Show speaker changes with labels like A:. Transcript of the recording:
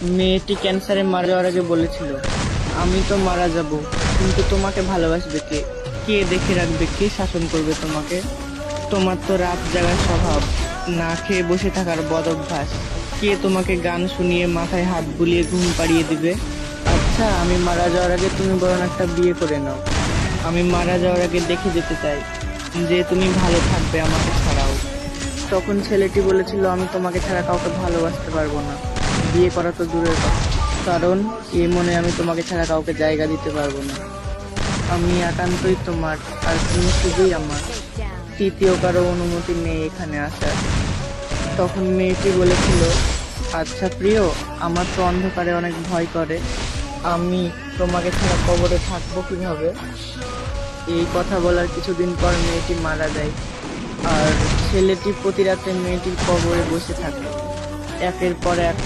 A: মেয়েটি ক্যান্সারে মারা যাওয়ার আগে বলেছিল, আমি তো মারা যাব, কিন্তু তোমাকে ভালোবাসবে কে? কে দেখে রাখবে, কে শাসন করবে তোমাকে? তোমার তো রাত জাগার স্বভাব, না খেয়ে বসে থাকার বদ অভ্যাস। কে তোমাকে গান শুনিয়ে মাথায় হাত বুলিয়ে ঘুম পাড়িয়ে দিবে? আচ্ছা, আমি মারা যাওয়ার আগে তুমি বরং একটা বিয়ে করে নাও। আমি মারা যাওয়ার আগে দেখে যেতে চাই যে তুমি ভালো থাকবে আমাকে ছাড়াও। তখন ছেলেটি বলেছিল, আমি তোমাকে ছাড়া কাউকে ভালোবাসতে পারবো না, বিয়ে করা তো দূরের কথা, কারণ এই মনে আমি তোমাকে ছাড়া কাউকে জায়গা দিতে পারবো না। আমি একান্তই তোমার, আর তুমি শুধুই আমার। তৃতীয় কারো অনুমতি নেই এখানে আসার। তখন মেয়েটি বলেছিল, আচ্ছা প্রিয়, আমার তো অন্ধকারে অনেক ভয় করে, আমি তোমাকে ছাড়া কবরে থাকবো কিভাবে? এই কথা বলার কিছুদিন পর মেয়েটি মারা যায়, আর ছেলেটি প্রতি রাতে মেয়েটির কবরে বসে থাকে। একের পর এক